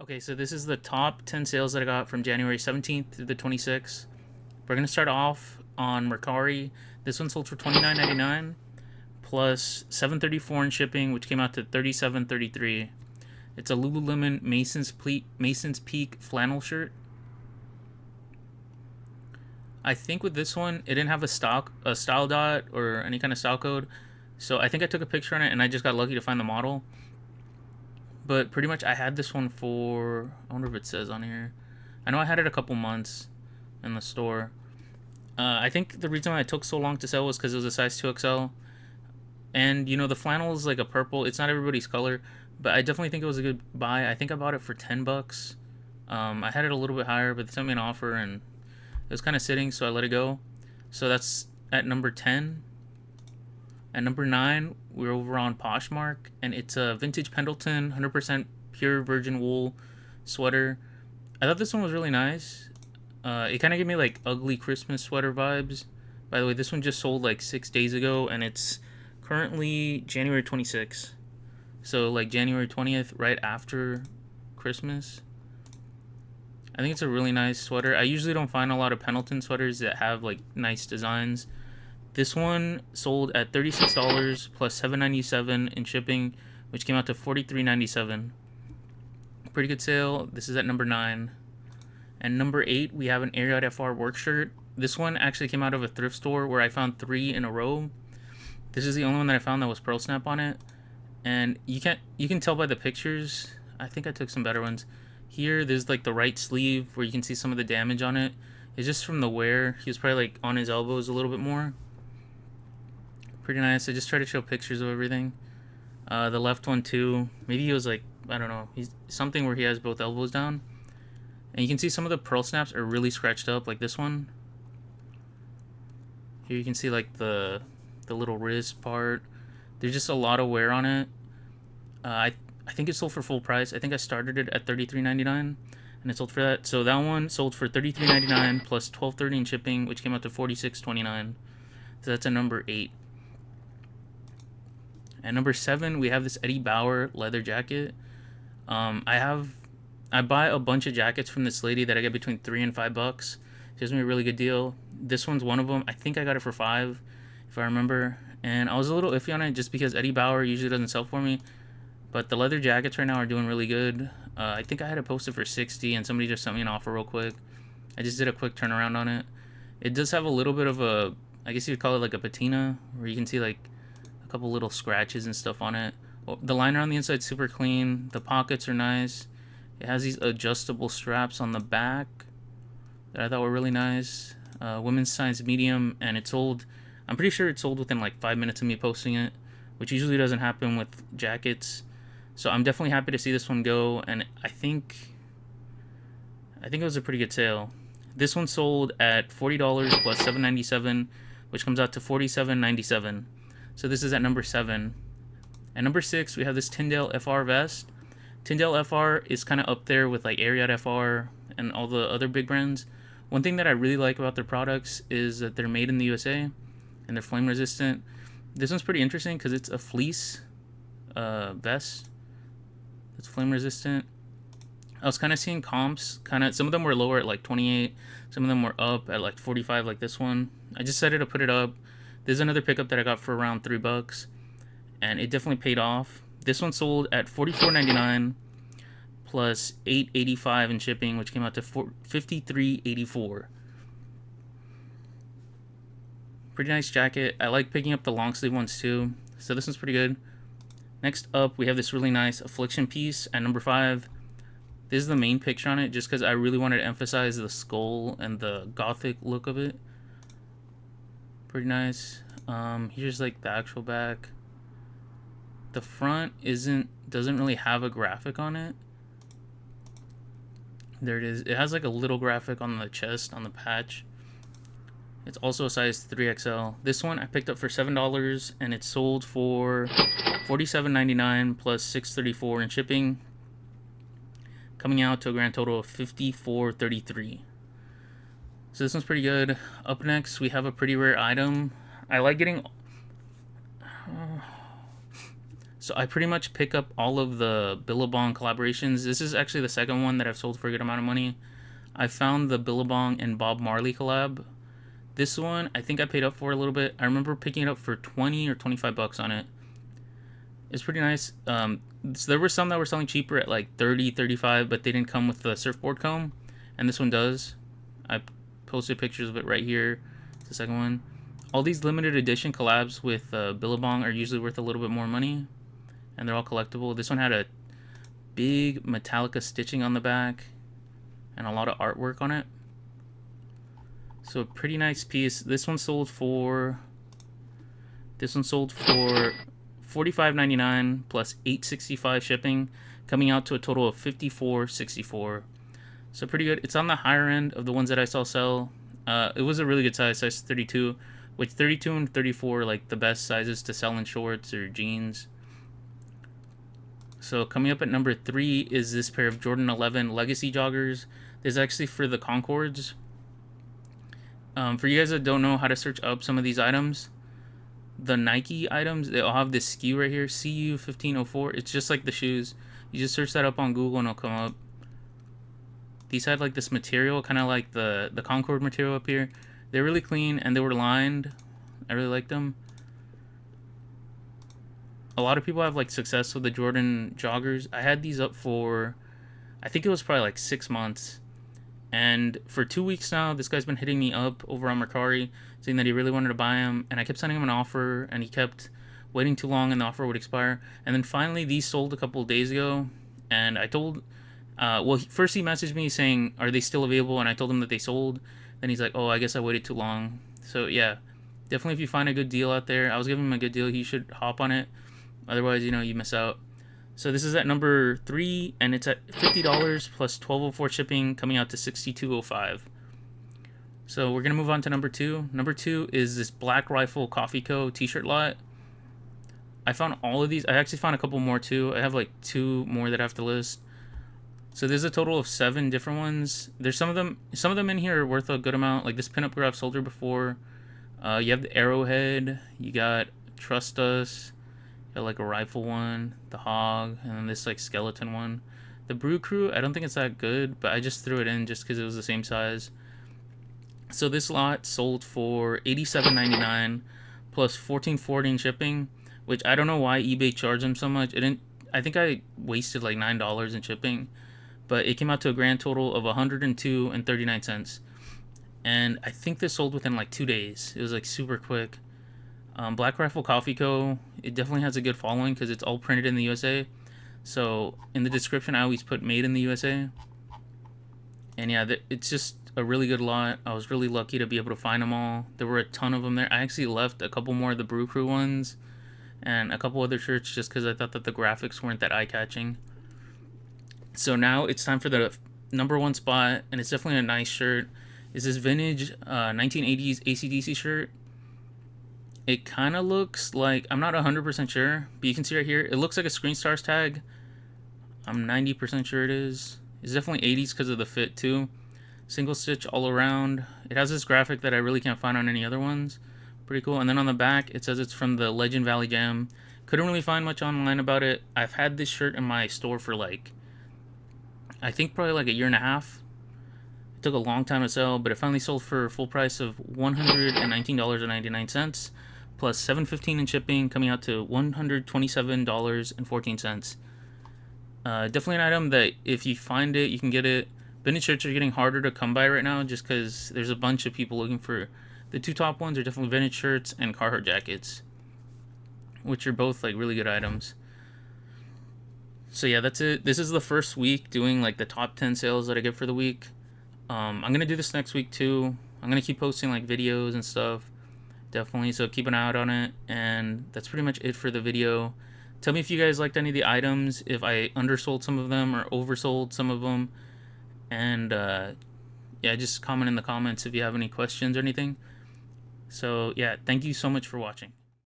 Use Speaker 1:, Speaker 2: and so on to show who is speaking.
Speaker 1: Okay, so this is the top 10 sales that I got from January 17th through the 26th. We're going to start off on Mercari. This one sold for $29.99 plus $7.34 in shipping, which came out to $37.33. It's a Lululemon Mason's Peak flannel shirt. I think with this one, it didn't have a style dot or any kind of style code. So I think I took a picture on it and I just got lucky to find the model. But pretty much I had this one for, I wonder if it says on here. I know I had it a couple months in the store. I think the reason why it took so long to sell was because it was a size 2XL. And, the flannel is like a purple. It's not everybody's color. But I definitely think it was a good buy. I think I bought it for $10. I had it a little bit higher, but they sent me an offer and it was kind of sitting, so I let it go. So that's at number 10. At number 9, we're over on Poshmark, and it's a vintage Pendleton 100% pure virgin wool sweater. I thought this one was really nice. It kind of gave me like ugly Christmas sweater vibes. By the way, this one just sold like 6 days ago, and it's currently January 26th. So like January 20th, right after Christmas. I think it's a really nice sweater. I usually don't find a lot of Pendleton sweaters that have like nice designs. This one sold at $36 plus $7.97 in shipping, which came out to $43.97. Pretty good sale. This is at number 9. And number 8, we have an Ariat FR work shirt. This one actually came out of a thrift store where I found 3 in a row. This is the only one that I found that was pearl snap on it. And you can tell by the pictures. I think I took some better ones. Here, there's like the right sleeve where you can see some of the damage on it. It's just from the wear. He was probably like on his elbows a little bit more. Pretty nice. I just try to show pictures of everything. The left one too. Maybe he was like, I don't know. He's something where he has both elbows down. And you can see some of the pearl snaps are really scratched up, like this one. Here you can see like the little wrist part. There's just a lot of wear on it. I think it sold for full price. I think I started it at $33.99 and it sold for that. So that one sold for $33.99 plus $12.30 in shipping, which came out to $46.29. So that's a number 8. At number 7, we have this Eddie Bauer leather jacket. I buy a bunch of jackets from this lady that I get between $3 and $5. She gives me a really good deal. This one's one of them. I think I got it for $5, if I remember. And I was a little iffy on it just because Eddie Bauer usually doesn't sell for me. But the leather jackets right now are doing really good. I think I had it posted for $60 and somebody just sent me an offer real quick. I just did a quick turnaround on it. It does have a little bit of a, I guess you'd call it like a patina, where you can see like a couple little scratches and stuff on it. The liner on the inside is super clean. The pockets are nice. It has these adjustable straps on the back that I thought were really nice. Women's size medium, and it sold, I'm pretty sure it sold within like 5 minutes of me posting it, which usually doesn't happen with jackets. So I'm definitely happy to see this one go, and I think it was a pretty good sale. This one sold at $40 plus $7.97, which comes out to $47.97. So this is at number 7. At number 6, we have this Tyndale FR vest. Tyndale FR is kind of up there with like Ariat FR and all the other big brands. One thing that I really like about their products is that they're made in the USA and they're flame resistant. This one's pretty interesting because it's a fleece vest that's flame resistant. I was kind of seeing comps, some of them were lower at like 28, some of them were up at like 45, like this one. I just decided to put it up. There's another pickup that I got for around $3, and it definitely paid off. This one sold at $44.99 plus $8.85 in shipping, which came out to $53.84. Pretty nice jacket. I like picking up the long sleeve ones too, so this one's pretty good. Next up, we have this really nice Affliction piece at number 5. This is the main picture on it just because I really wanted to emphasize the skull and the gothic look of it. Pretty nice. Here's like the actual back. The front doesn't really have a graphic on it. There it is. It has like a little graphic on the chest, on the patch. It's also a size 3XL. This one I picked up for $7 and it sold for $47.99 plus $6.34 in shipping, coming out to a grand total of $54.33. So this one's pretty good. Up next, we have a pretty rare item. I like getting... So I pretty much pick up all of the Billabong collaborations. This is actually the second one that I've sold for a good amount of money. I found the Billabong and Bob Marley collab. This one, I think I paid up for a little bit. I remember picking it up for 20 or 25 bucks on it. It's pretty nice. So there were some that were selling cheaper at like 30, 35, but they didn't come with the surfboard comb. And this one does. I posted pictures of it right here. It's the second one. All these limited edition collabs with Billabong are usually worth a little bit more money. And they're all collectible. This one had a big Metallica stitching on the back and a lot of artwork on it. So a pretty nice piece. This one sold for $45.99 plus $8.65 shipping, coming out to a total of $54.64. So pretty good. It's on the higher end of the ones that I saw sell. It was a really good size 32, which 32 and 34 are like the best sizes to sell in shorts or jeans. So coming up at number 3 is this pair of Jordan 11 Legacy joggers. This is actually for the Concords. For you guys that don't know how to search up some of these items, the Nike items, they all have this SKU right here, CU1504. It's just like the shoes. You just search that up on Google and it'll come up. These had like this material, kind of like the Concord material up here. They're really clean and they were lined. I really liked them. A lot of people have like success with the Jordan joggers. I had these up for, I think it was probably like 6 months. And for 2 weeks now, this guy's been hitting me up over on Mercari, saying that he really wanted to buy them. And I kept sending him an offer, and he kept waiting too long, and the offer would expire. And then finally, these sold a couple of days ago. And I told, first he messaged me saying, are they still available? And I told him that they sold. Then he's like, oh, I guess I waited too long. So yeah, definitely if you find a good deal out there, I was giving him a good deal, he should hop on it. Otherwise, you miss out. So this is at number 3, and it's at $50 plus $12.04 shipping, coming out to $62.05. So we're gonna move on to number 2. Number 2 is this Black Rifle Coffee Co. T-shirt lot. I found all of these. I actually found a couple more too. I have like 2 more that I have to list. So there's a total of 7 different ones. There's some of them in here are worth a good amount. Like this pinup girl I've sold her before. You have the Arrowhead. You got Trust Us. Got like a rifle one, the hog, and then this like skeleton one. The Brew Crew, I don't think it's that good, but I just threw it in just because it was the same size. So this lot sold for $87.99 plus $14.40 in shipping, which I don't know why eBay charged them so much. I think I wasted like $9 in shipping, but it came out to a grand total of $102.39. And I think this sold within like 2 days. It was like super quick. Black Rifle Coffee Co. It definitely has a good following because it's all printed in the USA. So in the description, I always put "Made in the USA." And yeah, it's just a really good lot. I was really lucky to be able to find them all. There were a ton of them there. I actually left a couple more of the Brew Crew ones and a couple other shirts just because I thought that the graphics weren't that eye-catching. So now it's time for the number 1 spot, and it's definitely a nice shirt. It's this vintage 1980s AC/DC shirt. It kind of looks like, I'm not 100% sure, but you can see right here, it looks like a Screen Stars tag. I'm 90% sure it is. It's definitely 80s because of the fit too. Single stitch all around. It has this graphic that I really can't find on any other ones. Pretty cool. And then on the back, it says it's from the Legend Valley Jam. Couldn't really find much online about it. I've had this shirt in my store for like, I think probably like a year and a half. It took a long time to sell, but it finally sold for a full price of $119.99. plus $7.15 in shipping, coming out to $127.14. Definitely an item that if you find it, you can get it. Vintage shirts are getting harder to come by right now just because there's a bunch of people looking for. The 2 top ones are definitely vintage shirts and Carhartt jackets, which are both like really good items. So yeah, that's it. This is the first week doing like the top 10 sales that I get for the week. I'm gonna do this next week too. I'm gonna keep posting like videos and stuff. Definitely, so keep an eye out on it. And that's pretty much it for the video. Tell me if you guys liked any of the items, if I undersold some of them or oversold some of them. And yeah, just comment in the comments if you have any questions or anything. So yeah, thank you so much for watching.